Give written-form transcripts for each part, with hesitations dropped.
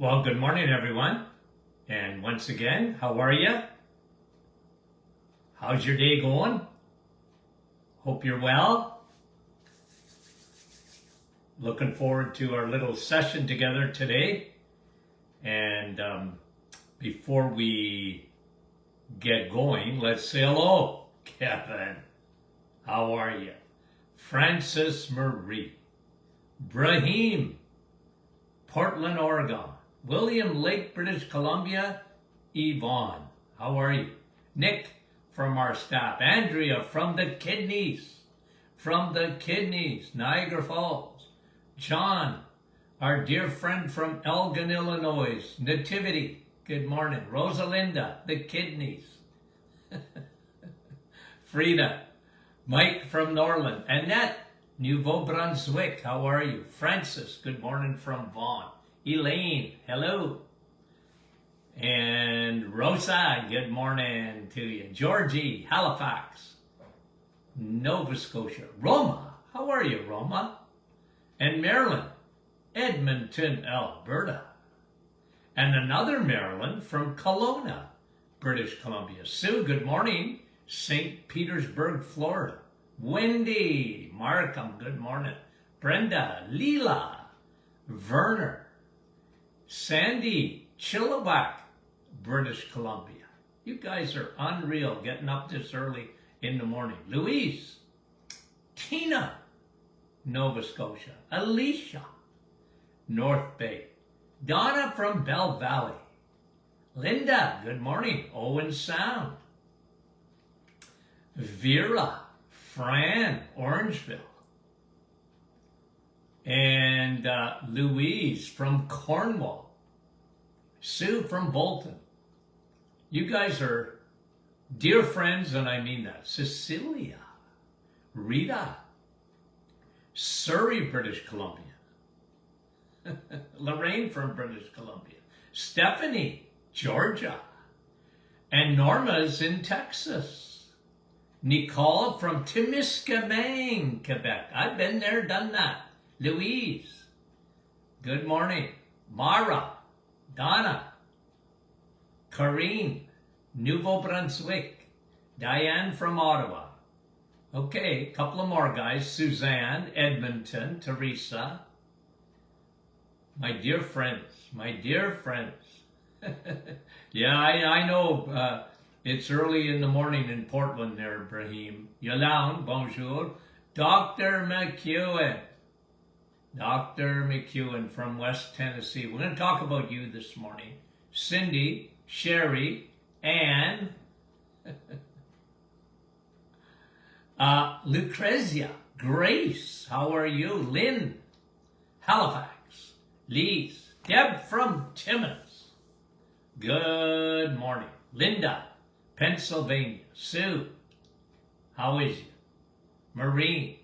Well, good morning, everyone. And once again, how are you? How's your day going? Hope you're well. Looking forward to our little session together today. And before we get going, let's say hello. Kevin, how are you? Francis Marie, Brahim, Portland, Oregon. William Lake, British Columbia. Yvonne, how are you? Nick from our staff. Andrea from the Kidneys. Niagara Falls. John, our dear friend from Elgin, Illinois. Nativity, good morning. Rosalinda, the Kidneys. Frida, Mike from Norland. Annette, Nouveau-Brunswick, how are you? Francis, good morning from Vaughan. Elaine, hello. And Rosa, good morning to you. Georgie, Halifax, Nova Scotia. Roma, how are you, Roma? And Marilyn, Edmonton, Alberta. And another Marilyn from Kelowna, British Columbia. Sue, good morning. St. Petersburg, Florida. Wendy, Markham, good morning. Brenda, Leela, Werner, Sandy, Chilliwack, British Columbia. You guys are unreal getting up this early in the morning. Louise, Tina, Nova Scotia. Alicia, North Bay. Donna from Bell Valley. Linda, good morning. Owen Sound. Vera, Fran, Orangeville. And Louise from Cornwall. Sue from Bolton. You guys are dear friends, and I mean that. Cecilia, Rita, Surrey, British Columbia. Lorraine from British Columbia. Stephanie, Georgia. And Norma's in Texas. Nicole from Timiskaming, Quebec. I've been there, done that. Louise, good morning. Mara, Donna, Corrine, Nouveau-Brunswick. Diane from Ottawa. Okay, a couple of more guys. Suzanne, Edmonton, Teresa. My dear friends. Yeah, I know it's early in the morning in Portland there, Brahim. Yolande, bonjour. Dr. McEwen from West Tennessee. We're going to talk about you this morning. Cindy, Sherry, Anne, Lucrezia, Grace, how are you? Lynn, Halifax, Lise, Deb from Timmins. Good morning. Linda, Pennsylvania. Sue, how is you? Maureen,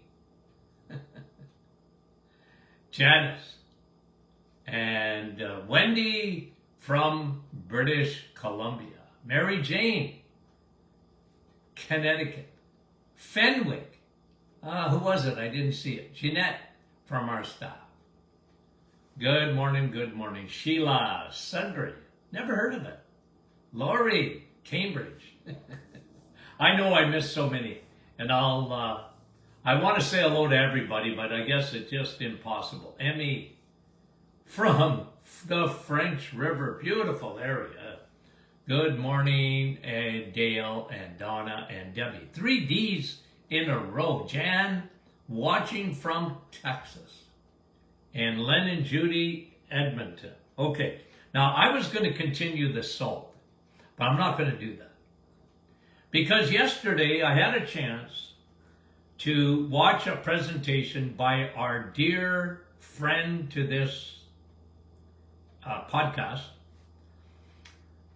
Janice, and Wendy from British Columbia. Mary Jane, Connecticut. Fenwick, who was it? I didn't see it. Jeanette from our staff. Good morning. Sheila, Sundry, never heard of it. Lori, Cambridge. I know I missed so many, and I want to say hello to everybody, but I guess it's just impossible. Emmy from the French River, beautiful area. Good morning, Dale and Donna and Debbie. 3 Ds in a row. Jan, watching from Texas. And Len and Judy, Edmonton. Okay, now I was going to continue the salt, but I'm not going to do that. Because yesterday I had a chance to watch a presentation by our dear friend to this podcast,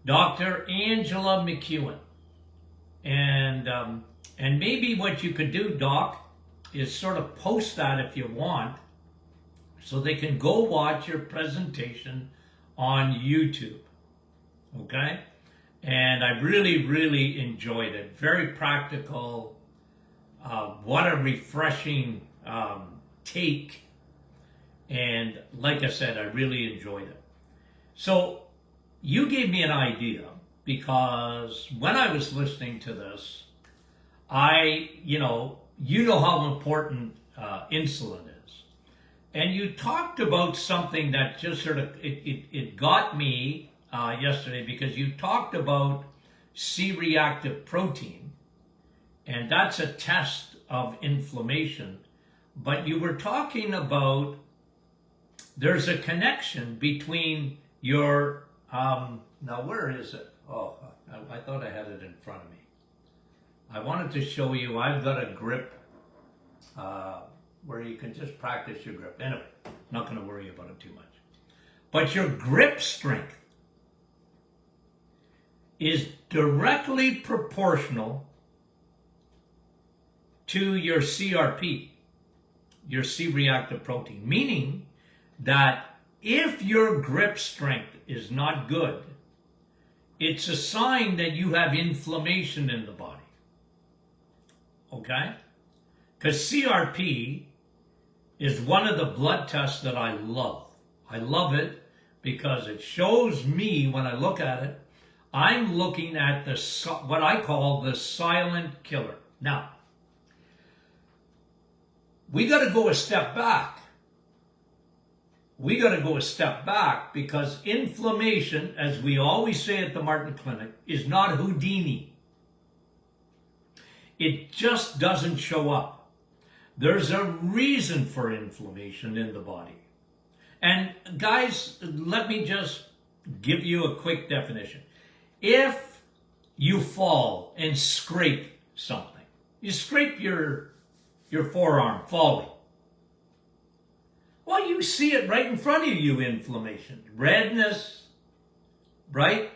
Dr. Angela McEwen. And maybe what you could do, Doc, is sort of post that if you want, so they can go watch your presentation on YouTube. Okay? And I really enjoyed it. Very practical. What a refreshing take. And like I said, I really enjoyed it. So you gave me an idea because when I was listening to this, you know how important insulin is. And you talked about something that just sort of, it got me yesterday, because you talked about C-reactive protein, and that's a test of inflammation. But you were talking about there's a connection between your, now where is it? Oh, I thought I had it in front of me. I wanted to show you, I've got a grip where you can just practice your grip. Anyway, not going to worry about it too much. But your grip strength is directly proportional to your CRP, your C-reactive protein, meaning that if your grip strength is not good, it's a sign that you have inflammation in the body. Okay? Because CRP is one of the blood tests that I love. I love it because it shows me, when I look at it, I'm looking at what I call the silent killer. Now, we got to go a step back. We got to go a step back, because inflammation, as we always say at the Martin Clinic, is not Houdini. It just doesn't show up. There's a reason for inflammation in the body. And guys, let me just give you a quick definition. If you fall and scrape something, you scrape your forearm falling, well, you see it right in front of you, inflammation, redness, right?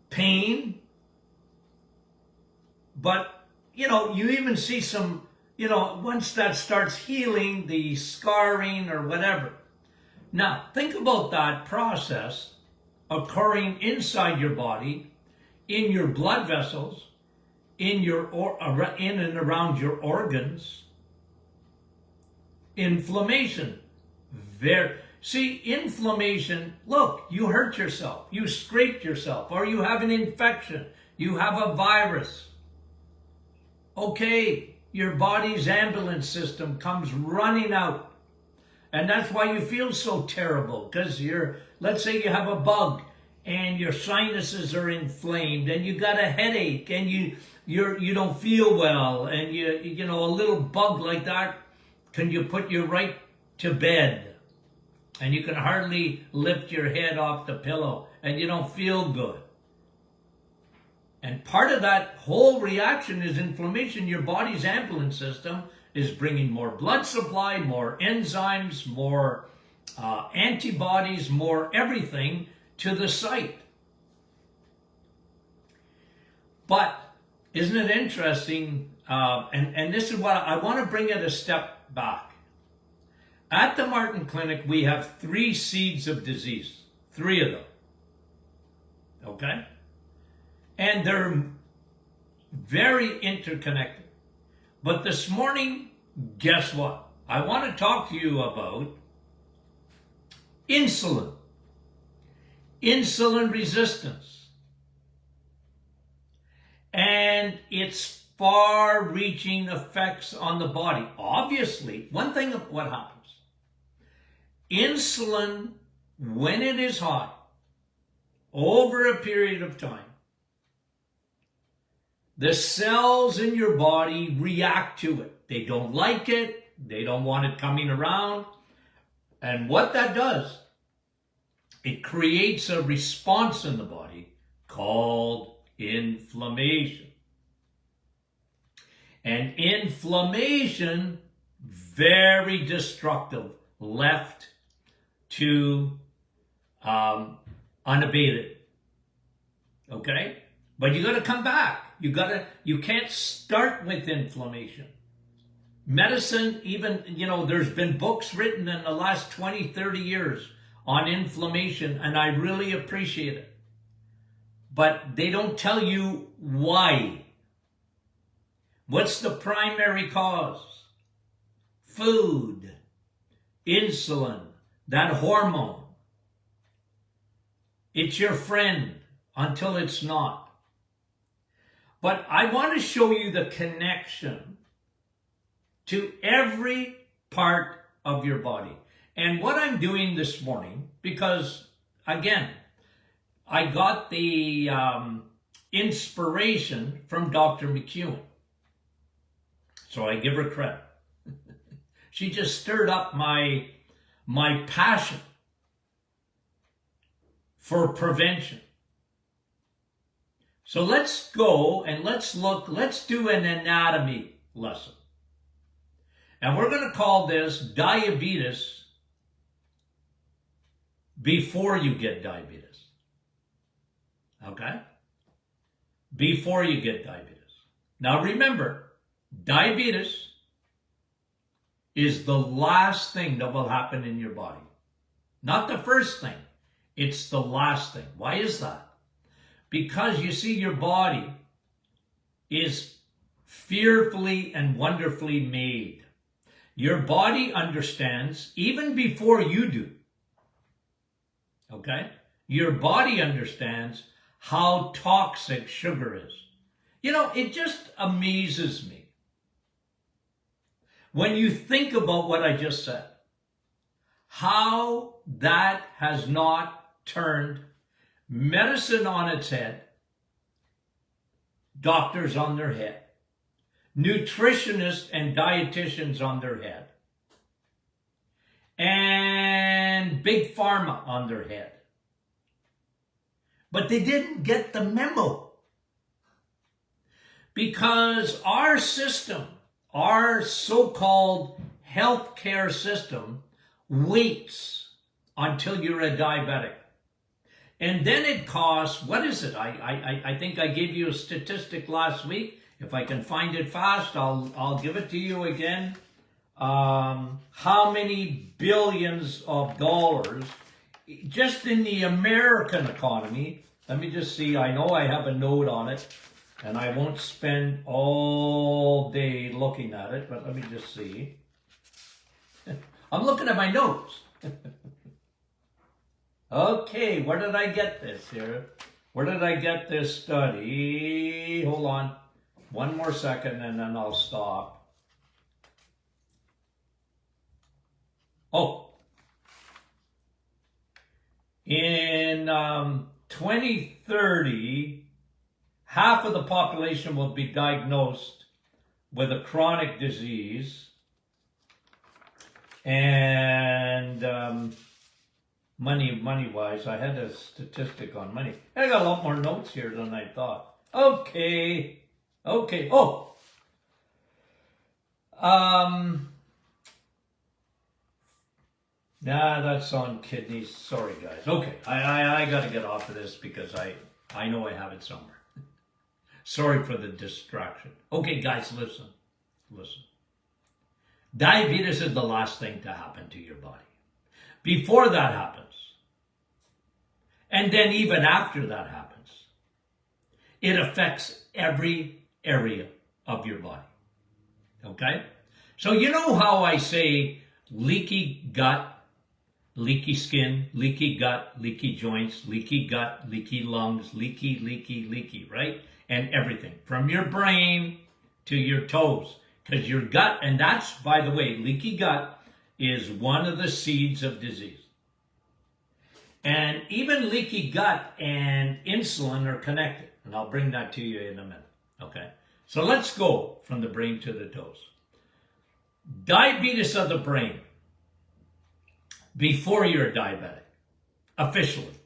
Pain. But, you even see some, once that starts healing, the scarring or whatever. Now, think about that process occurring inside your body, in your blood vessels, in and around your organs. Inflammation. See, inflammation, look, you hurt yourself, you scraped yourself, or you have an infection, you have a virus. Okay, your body's ambulance system comes running out. And that's why you feel so terrible, because let's say you have a bug and your sinuses are inflamed and you got a headache and you don't feel well, and a little bug like that you put you right to bed, and you can hardly lift your head off the pillow and you don't feel good. And part of that whole reaction is inflammation. Your body's ambulance system is bringing more blood supply, more enzymes, more antibodies, more everything to the site. But isn't it interesting? And this is what I want to bring it a step back. At the Martin Clinic, we have 3 seeds of disease, 3 of them. Okay? And they're very interconnected. But this morning, guess what? I want to talk to you about insulin. Insulin resistance. And its far-reaching effects on the body. Obviously, one thing of what happens. Insulin, when it is hot, over a period of time, the cells in your body react to it. They don't like it. They don't want it coming around. And what that does, it creates a response in the body called inflammation. And inflammation, very destructive, left to unabated. Okay? But you got to come back. You can't start with inflammation. Medicine, even, there's been books written in the last 20, 30 years on inflammation, and I really appreciate it. But they don't tell you why. What's the primary cause? Food, insulin, that hormone. It's your friend until it's not. But I want to show you the connection to every part of your body. And what I'm doing this morning, because again, I got the inspiration from Dr. McEwen. So I give her credit. She just stirred up my passion for prevention. So let's go and let's do an anatomy lesson. And we're going to call this diabetes before you get diabetes. Okay? Before you get diabetes. Now remember, diabetes is the last thing that will happen in your body. Not the first thing. It's the last thing. Why is that? Because you see, your body is fearfully and wonderfully made. Your body understands even before you do. Okay? Your body understands how toxic sugar is. You know, it just amazes me when you think about what I just said, how that has not turned medicine on its head, doctors on their head, nutritionists and dietitians on their head, and big pharma on their head. But they didn't get the memo. Because our system, our so-called healthcare system, waits until you're a diabetic. And then it costs, what is it? I think I gave you a statistic last week. If I can find it fast, I'll give it to you again. How many billions of dollars just in the American economy? Let me just see. I know I have a note on it, and I won't spend all day looking at it, but let me just see. I'm looking at my notes. Okay, where did I get this here? Where did I get this study? Hold on. One more second and then I'll stop. Oh. In 2030, half of the population will be diagnosed with a chronic disease. And money-wise, I had a statistic on money. I got a lot more notes here than I thought. Okay. Oh. Nah, that's on kidneys. Sorry, guys. Okay, I got to get off of this because I know I have it somewhere. Sorry for the distraction. Okay, guys, listen. Diabetes is the last thing to happen to your body. Before that happens, and then even after that happens, it affects every area of your body. Okay? So you know how I say leaky gut, leaky skin, leaky gut, leaky joints, leaky gut, leaky lungs, leaky, right? And everything from your brain to your toes. Because your gut, and that's, by the way, leaky gut is one of the seeds of disease. And even leaky gut and insulin are connected. And I'll bring that to you in a minute. Okay? So let's go from the brain to the toes. Diabetes of the brain. Before you're a diabetic. Officially.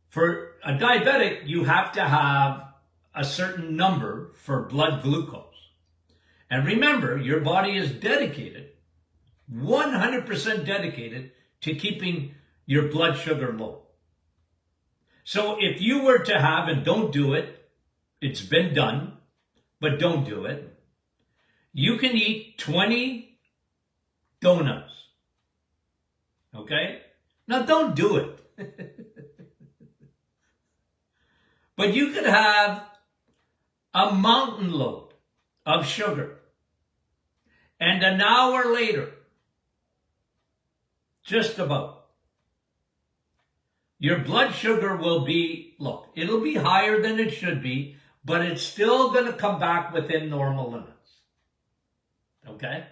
For a diabetic, you have to have a certain number for blood glucose. And remember, your body is dedicated, 100% dedicated to keeping your blood sugar low. So if you were to have, and don't do it, it's been done, but don't do it, you can eat 20 donuts. Okay? Now don't do it. But you could have a mountain load of sugar. And an hour later, Just about. Your blood sugar will be, look, it'll be higher than it should be, but it's still going to come back within normal limits. Okay?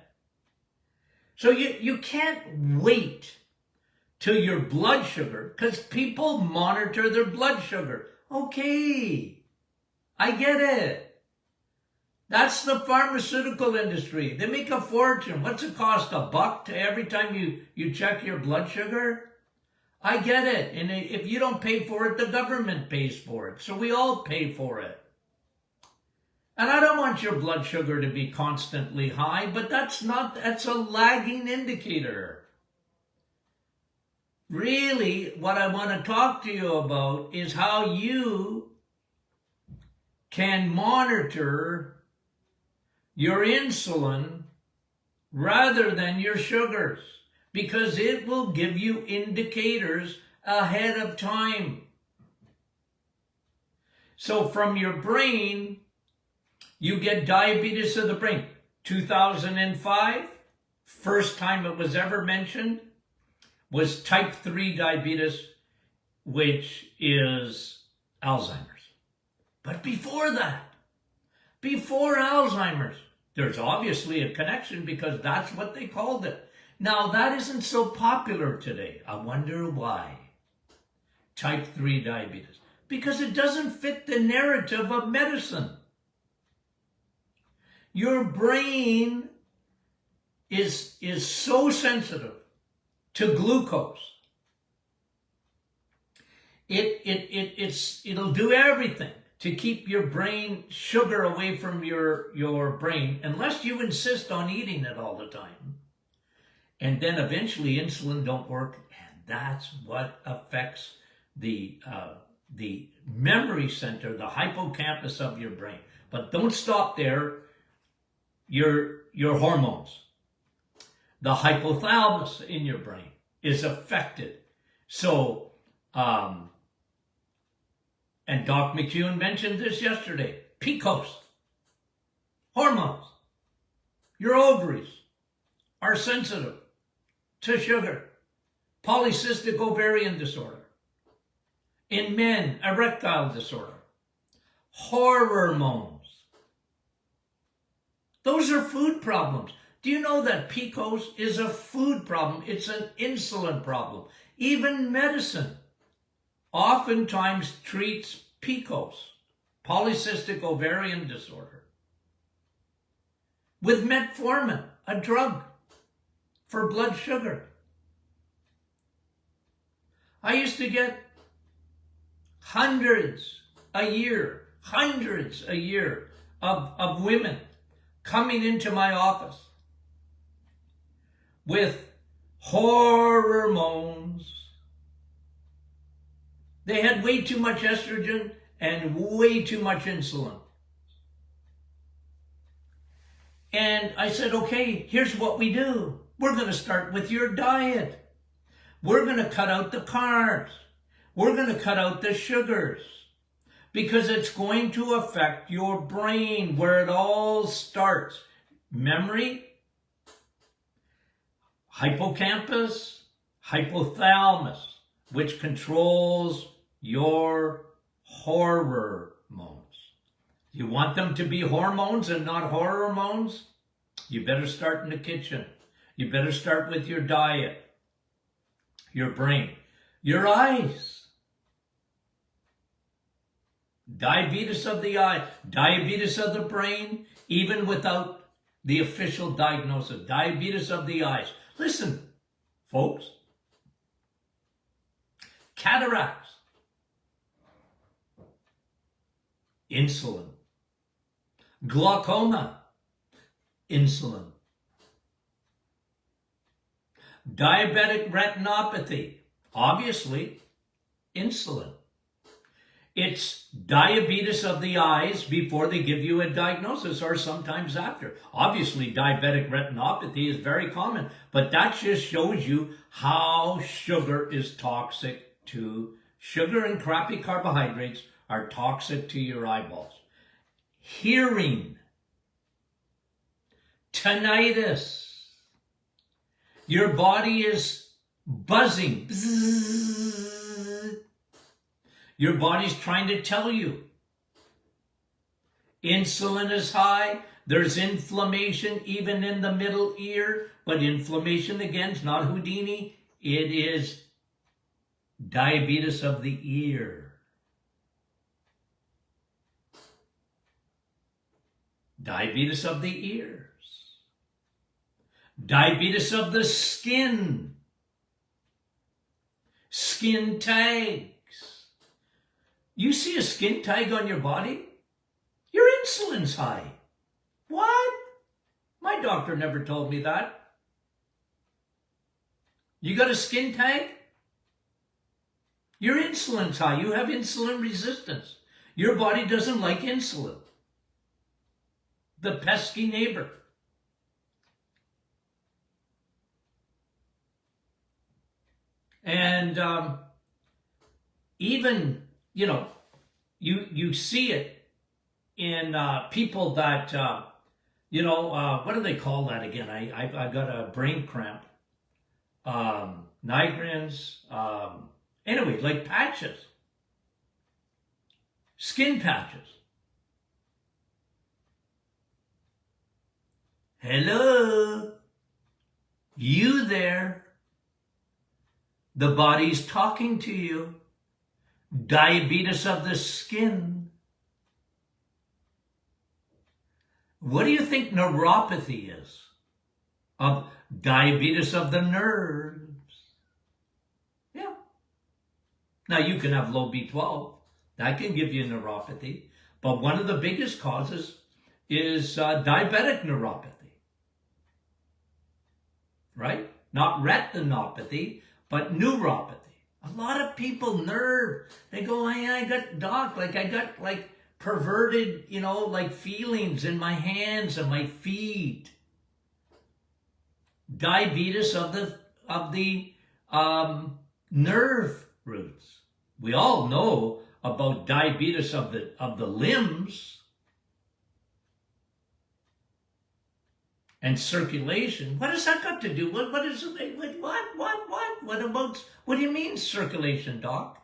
So you can't wait till your blood sugar, because people monitor their blood sugar. Okay, I get it. That's the pharmaceutical industry. They make a fortune. What's it cost? $1 to every time you check your blood sugar? I get it. And if you don't pay for it, the government pays for it. So we all pay for it. And I don't want your blood sugar to be constantly high, but that's a lagging indicator. Really, what I want to talk to you about is how you can monitor your insulin rather than your sugars, because it will give you indicators ahead of time. So from your brain, you get diabetes of the brain. 2005, first time it was ever mentioned, was type 3 diabetes, which is Alzheimer's. But before that, before Alzheimer's, there's obviously a connection because that's what they called it. Now, that isn't so popular today. I wonder why. Type 3 diabetes. Because it doesn't fit the narrative of medicine. Your brain is so sensitive to glucose. It'll do everything to keep your brain sugar away from your brain, unless you insist on eating it all the time. And then eventually insulin don't work, and that's what affects the memory center, the hippocampus of your brain. But don't stop there. Your hormones. The hypothalamus in your brain is affected. So, and Doc McEwen mentioned this yesterday, PCOS, hormones. Your ovaries are sensitive to sugar. Polycystic ovarian disorder. In men, erectile disorder. Hormones. Those are food problems. Do you know that PCOS is a food problem? It's an insulin problem. Even medicine oftentimes treats PCOS, polycystic ovarian disorder, with metformin, a drug for blood sugar. I used to get hundreds a year of women coming into my office with hormones. They had way too much estrogen and way too much insulin. And I said, okay, here's what we do. We're going to start with your diet. We're going to cut out the carbs. We're going to cut out the sugars, because it's going to affect your brain where it all starts. Memory, hippocampus, hypothalamus, which controls your hormones. You want them to be hormones and not hormones? You better start in the kitchen. You better start with your diet, your brain, your eyes. Diabetes of the eye, diabetes of the brain, even without the official diagnosis, diabetes of the eyes. Listen, folks, cataracts, insulin, glaucoma, insulin, diabetic retinopathy, obviously, insulin. It's diabetes of the eyes before they give you a diagnosis, or sometimes after. Obviously, diabetic retinopathy is very common, but that just shows you how sugar is toxic to sugar, and crappy carbohydrates are toxic to your eyeballs. Hearing, tinnitus. Your body is buzzing. Bzzz. Your body's trying to tell you. Insulin is high. There's inflammation even in the middle ear. But inflammation, again, is not Houdini. It is diabetes of the ear. Diabetes of the ears. Diabetes of the skin. Skin tags. You see a skin tag on your body? Your insulin's high. What? My doctor never told me that. You got a skin tag? Your insulin's high. You have insulin resistance. Your body doesn't like insulin. The pesky neighbor. And even, you see it in people that, what do they call that again? I got a brain cramp. Migraines. Anyway, like patches. Skin patches. Hello? You there? The body's talking to you. Diabetes of the skin. What do you think neuropathy is? Of diabetes of the nerves. Yeah. Now you can have low B12. That can give you neuropathy. But one of the biggest causes is diabetic neuropathy. Right? Not retinopathy, but neuropathy. A lot of people they go, I got doc, I got perverted, feelings in my hands and my feet. Diabetes of the nerve roots. We all know about diabetes of the limbs and circulation. What has that got to do? What is it? What do you mean circulation, doc?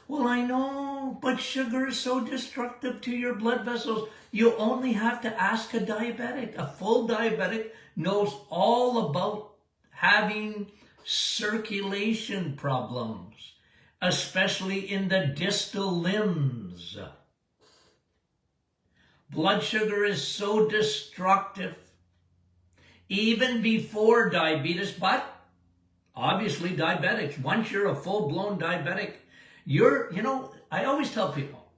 Well, I know, but sugar is so destructive to your blood vessels. You only have to ask a diabetic. A full diabetic knows all about having circulation problems, especially in the distal limbs. Blood sugar is so destructive, even before diabetes, but obviously diabetics. Once you're a full-blown diabetic, I always tell people,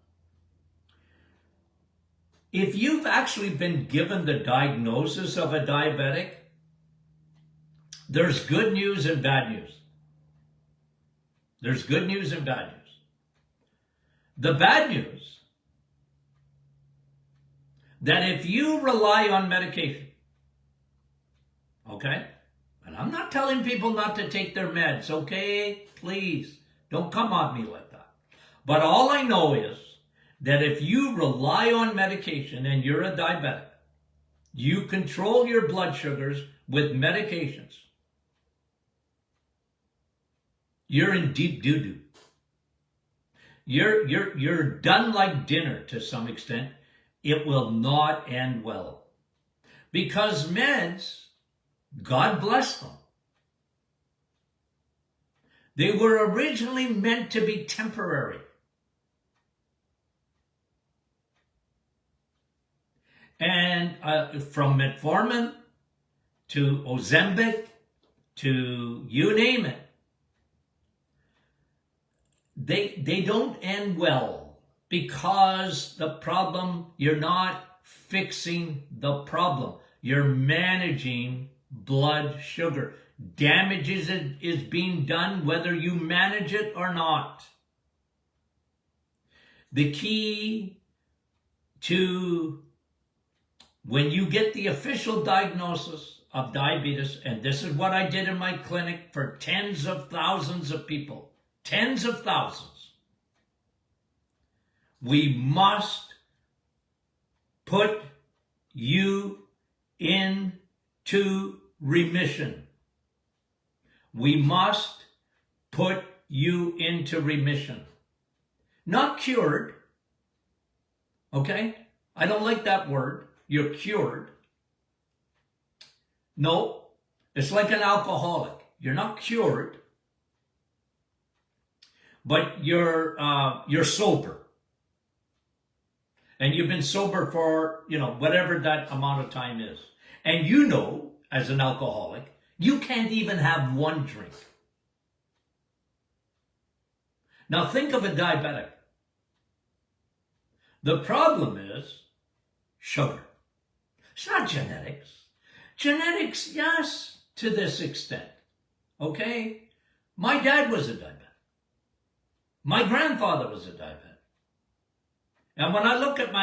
if you've actually been given the diagnosis of a diabetic, there's good news and bad news. There's good news and bad news. The bad news, that if you rely on medication, okay, and I'm not telling people not to take their meds, okay, please, don't come on me like that. But all I know is that if you rely on medication and you're a diabetic, you control your blood sugars with medications, you're in deep doo-doo. You're done like dinner to some extent. It will not end well. Because meds, God bless them, they were originally meant to be temporary. And from metformin to Ozempic to you name it, they don't end well, because the problem, you're not fixing the problem. You're managing blood sugar. Damage is being done whether you manage it or not. The key to when you get the official diagnosis of diabetes, and this is what I did in my clinic for tens of thousands of people, tens of thousands, we must put you into remission. We must put you into remission. Not cured. Okay? I don't like that word. You're cured. No. It's like an alcoholic. You're not cured, but you're sober. And you've been sober for, whatever that amount of time is. And you know, as an alcoholic, you can't even have one drink. Now think of a diabetic. The problem is sugar. It's not genetics. Genetics, yes, to this extent. Okay? My dad was a diabetic. My grandfather was a diabetic. And when I look at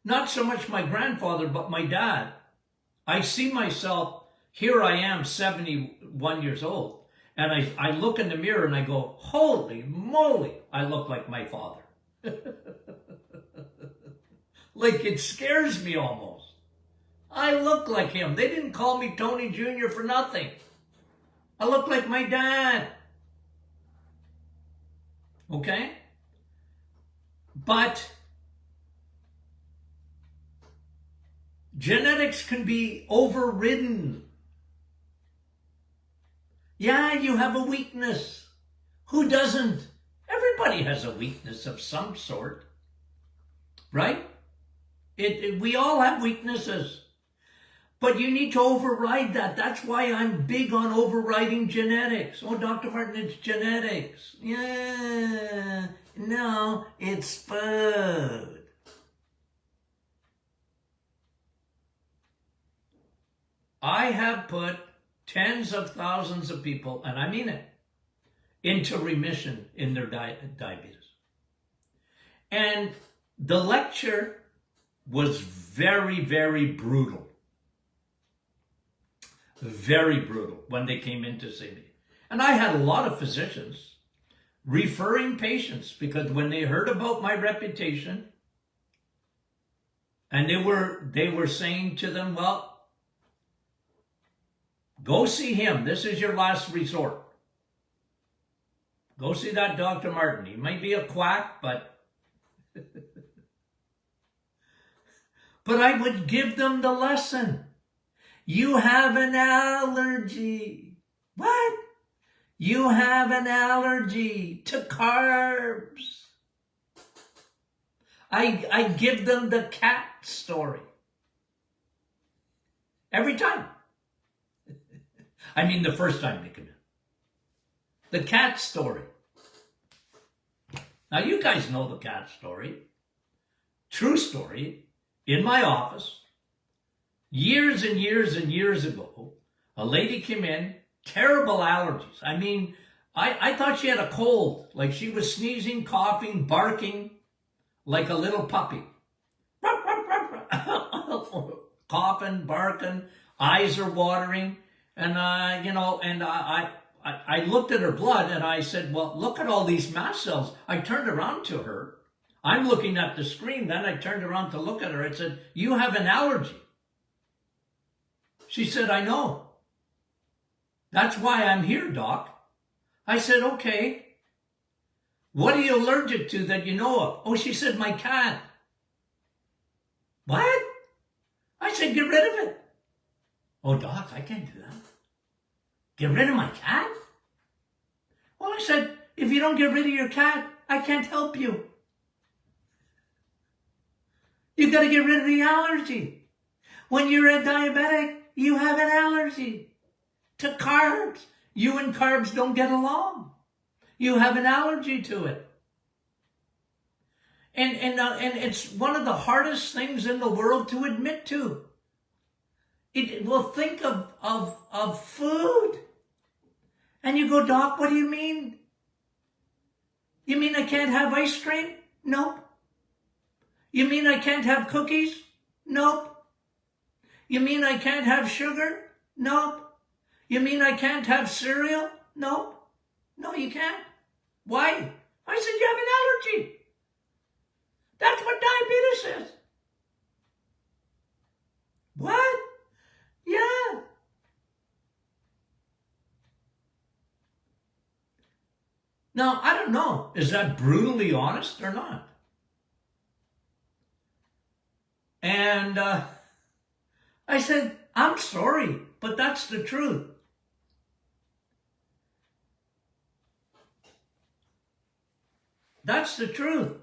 not so much my grandfather, but my dad, I see myself, here I am, 71 years old, and I look in the mirror and I go, holy moly, I look like my father. Like it scares me almost. I look like him. They didn't call me Tony Jr. for nothing. I look like my dad. Okay? But genetics can be overridden. Yeah, you have a weakness. Who doesn't? Everybody has a weakness of some sort. Right? We all have weaknesses. But you need to override that. That's why I'm big on overriding genetics. Oh, Dr. Martin, it's genetics. Yeah. No, it's food. I have put tens of thousands of people, and I mean it, into remission in their diabetes. And the lecture was very, very brutal. Very brutal when they came in to see me. And I had a lot of physicians referring patients because when they heard about my reputation, and they were saying to them, well, go see him. This is your last resort. Go see that Dr. Martin. He might be a quack, but but I would give them the lesson. You have an allergy. What? You have an allergy to carbs. I give them the cat story. Every time. I mean, the first time they come in. The cat story. Now, you guys know the cat story. True story. In my office, years and years and years ago, a lady came in, terrible allergies. I mean, I thought she had a cold, like she was sneezing, coughing, barking like a little puppy. Coughing, barking, eyes are watering. And, I looked at her blood and I said, well, look at all these mast cells. I turned around to her. I'm looking at the screen. Then I turned around to look at her. I said, you have an allergy. She said, I know. That's why I'm here, Doc. I said, okay. What are you allergic to that you know of? Oh, she said, my cat. What? I said, get rid of it. Oh, Doc, I can't do that. Get rid of my cat? Well, I said, if you don't get rid of your cat, I can't help you. You got to get rid of the allergy. When you're a diabetic, you have an allergy to carbs. You and carbs don't get along. You have an allergy to it. And it's one of the hardest things in the world to admit to. Well, think of food. And you go, Doc, what do you mean? You mean I can't have ice cream? Nope. You mean I can't have cookies? Nope. You mean I can't have sugar? Nope. You mean I can't have cereal? Nope. No, you can't. Why? I said, you have an allergy. That's what diabetes is. What? Yeah. Now, I don't know, is that brutally honest or not? And I said, I'm sorry, but that's the truth. That's the truth.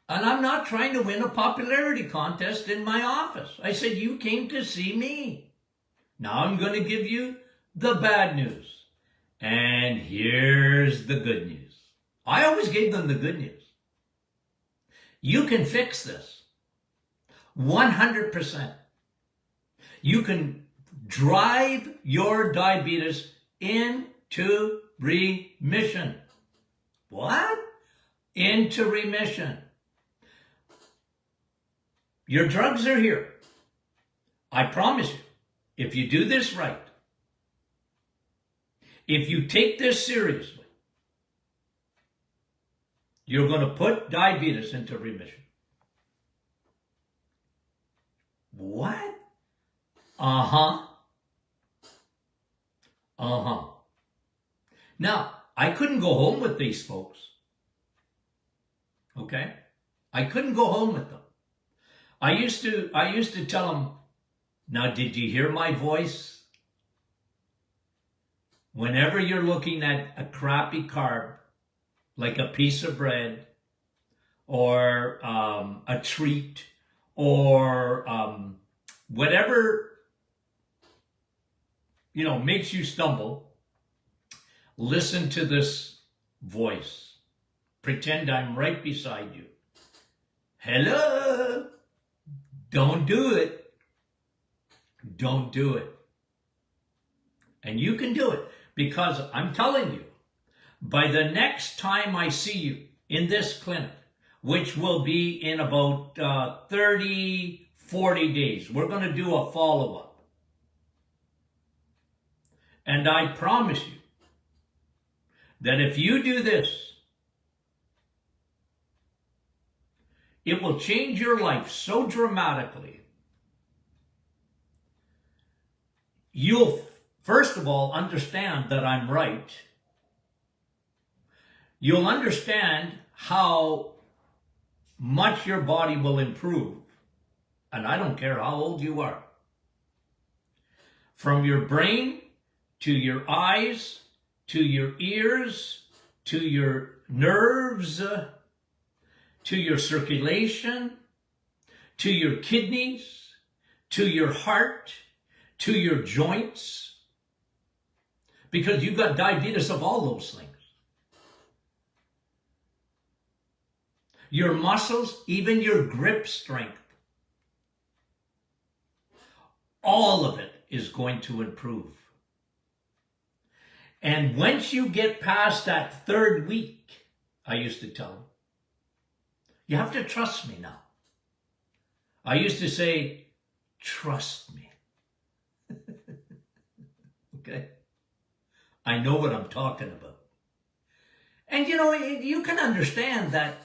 And I'm not trying to win a popularity contest in my office. I said, you came to see me. Now I'm going to give you the bad news. And here's the good news. I always gave them the good news. You can fix this. 100%. You can drive your diabetes into remission. What? Into remission. Your drugs are here. I promise you, if you do this right, if you take this seriously, you're going to put diabetes into remission. What? Uh-huh. Uh-huh. Now, I couldn't go home with these folks. Okay? I couldn't go home with them. I used to tell them, now did you hear my voice? Whenever you're looking at a crappy carb, like a piece of bread, or a treat, or whatever, makes you stumble, listen to this voice. Pretend I'm right beside you. Hello? Don't do it. Don't do it. And you can do it, because I'm telling you, by the next time I see you in this clinic, which will be in about 30, 40 days, we're going to do a follow-up. And I promise you that if you do this, it will change your life so dramatically. You'll, first of all, understand that I'm right. You'll understand how much your body will improve. And I don't care how old you are. From your brain, to your eyes, to your ears, to your nerves, to your circulation, to your kidneys, to your heart, to your joints, because you've got diabetes of all those things. Your muscles, even your grip strength, all of it is going to improve. And once you get past that third week, I used to tell them, you have to trust me now. I used to say, trust me. Okay? I know what I'm talking about. And you can understand that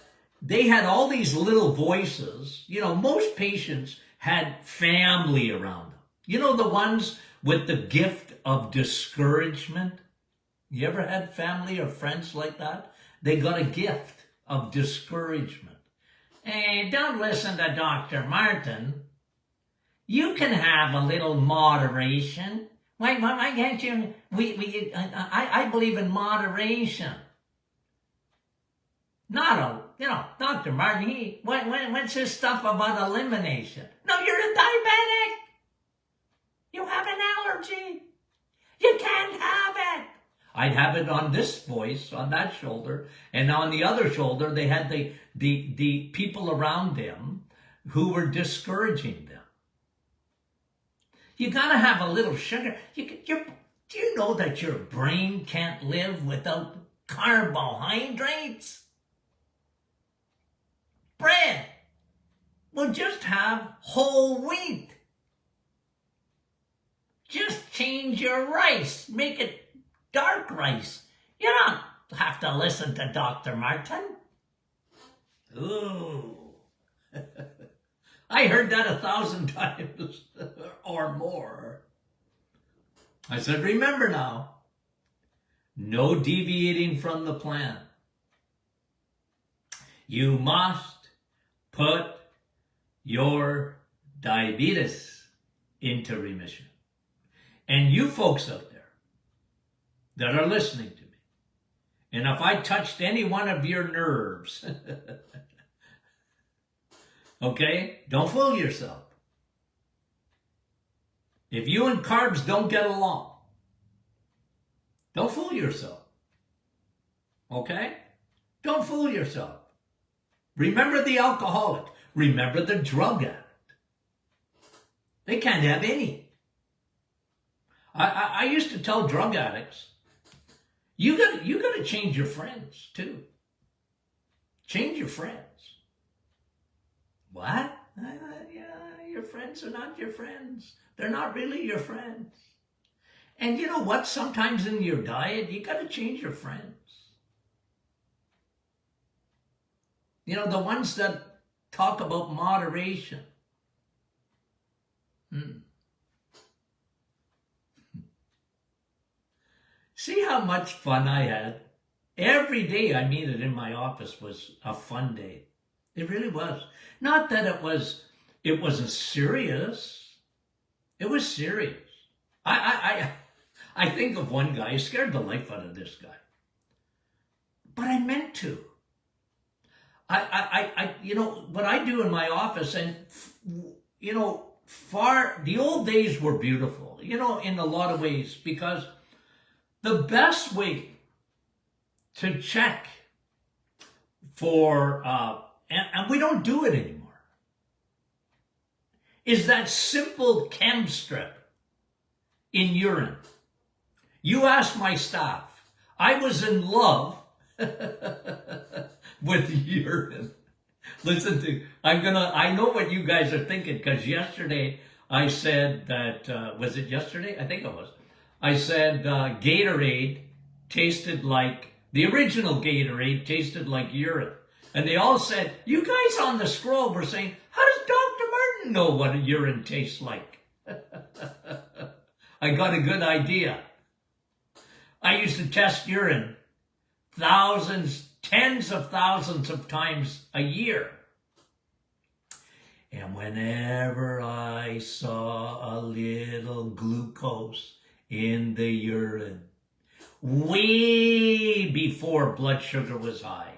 they had all these little voices. Most patients had family around them. The ones with the gift of discouragement. You ever had family or friends like that? They got a gift of discouragement. Hey, don't listen to Dr. Martin. You can have a little moderation. Why can't you? I believe in moderation. Dr. Martin, what's his stuff about elimination? No, you're a diabetic. You have an allergy. You can't have it. I'd have it on this voice, on that shoulder, and on the other shoulder, they had the people around them who were discouraging them. You gotta have a little sugar. Do you know that your brain can't live without carbohydrates? Bread. Well, just have whole wheat. Just change your rice. Make it dark rice. You don't have to listen to Dr. Martin. Ooh. I heard that 1,000 times or more. I said, remember now, No deviating from the plan. You must put your diabetes into remission. And you folks out there that are listening to me, and if I touched any one of your nerves, okay, don't fool yourself. If you and carbs don't get along, don't fool yourself. Okay? Don't fool yourself. Remember the alcoholic. Remember the drug addict. They can't have any. I used to tell drug addicts, you gotta change your friends too. Change your friends. What? Yeah, your friends are not your friends. They're not really your friends. And you know what? Sometimes in your diet, you gotta change your friends. You know, the ones that talk about moderation. See how much fun I had? Every day I mean it in my office was a fun day. It really was. Not that it wasn't serious. It was serious. I think of one guy, I scared the life out of this guy. But I meant to. You know, what I do in my office, and, you know, the old days were beautiful, you know, in a lot of ways, because the best way to check for, and we don't do it anymore, is that simple chem strip in urine. You ask my staff, I was in love with urine. Listen I know what you guys are thinking, because yesterday I said that, was it yesterday? I think it was. I said Gatorade tasted like, the original Gatorade tasted like urine. And they all said, you guys on the scroll were saying, how does Dr. Martin know what a urine tastes like? I got a good idea. I used to test urine thousands, tens of thousands of times a year. And whenever I saw a little glucose in the urine, way before blood sugar was high,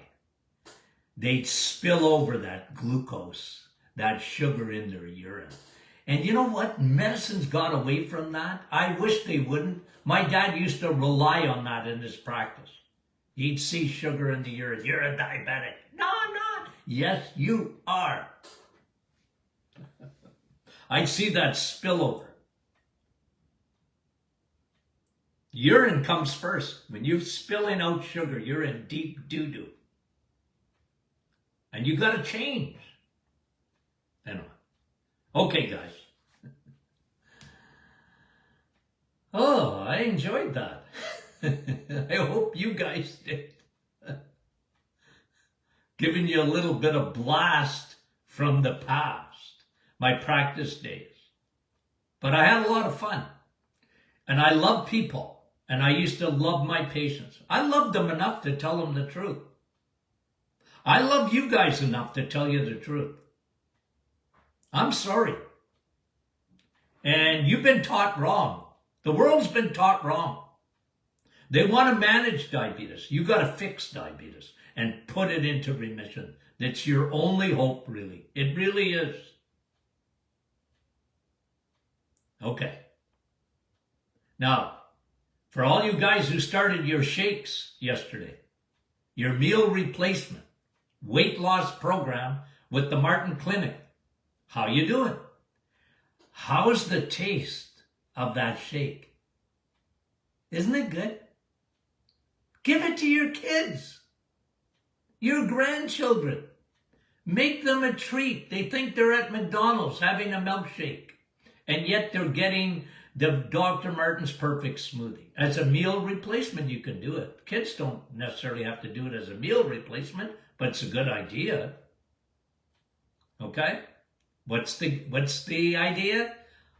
they'd spill over that glucose, that sugar in their urine. And you know what? Medicine's got away from that. I wish they wouldn't. My dad used to rely on that in his practice. He'd see sugar in the urine. You're a diabetic. No, I'm not. Yes, you are. I'd see that spillover. Urine comes first. When you're spilling out sugar, you're in deep doo-doo. And you got to change. Anyway. Okay, guys. Oh, I enjoyed that. I hope you guys did. Giving you a little bit of blast from the past, my practice days. But I had a lot of fun. And I love people. And I used to love my patients. I loved them enough to tell them the truth. I love you guys enough to tell you the truth. I'm sorry. And you've been taught wrong. The world's been taught wrong. They want to manage diabetes. You got to fix diabetes and put it into remission. That's your only hope, really. It really is. Okay. Now, for all you guys who started your shakes yesterday, your meal replacement, weight loss program with the Martin Clinic, how you doing? How's the taste of that shake? Isn't it good? Give it to your kids, your grandchildren. Make them a treat. They think they're at McDonald's having a milkshake, and yet they're getting the Dr. Martin's Perfect Smoothie. As a meal replacement, you can do it. Kids don't necessarily have to do it as a meal replacement, but it's a good idea. Okay? What's the idea?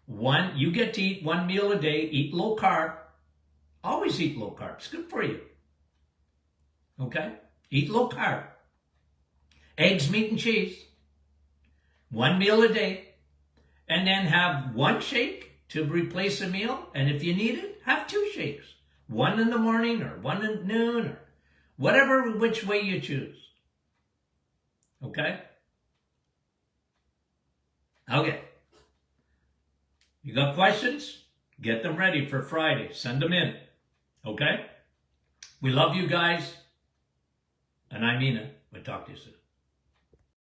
You get to eat one meal a day, eat low carb, Always eat low carb. It's good for you. Okay? Eat low carb. Eggs, meat, and cheese. 1 meal a day. And then have 1 shake to replace a meal. And if you need it, have 2 shakes. 1 in the morning or 1 at noon or whatever, which way you choose. Okay? Okay. You got questions? Get them ready for Friday. Send them in. Okay? We love you guys. And I mean it. We'll talk to you soon.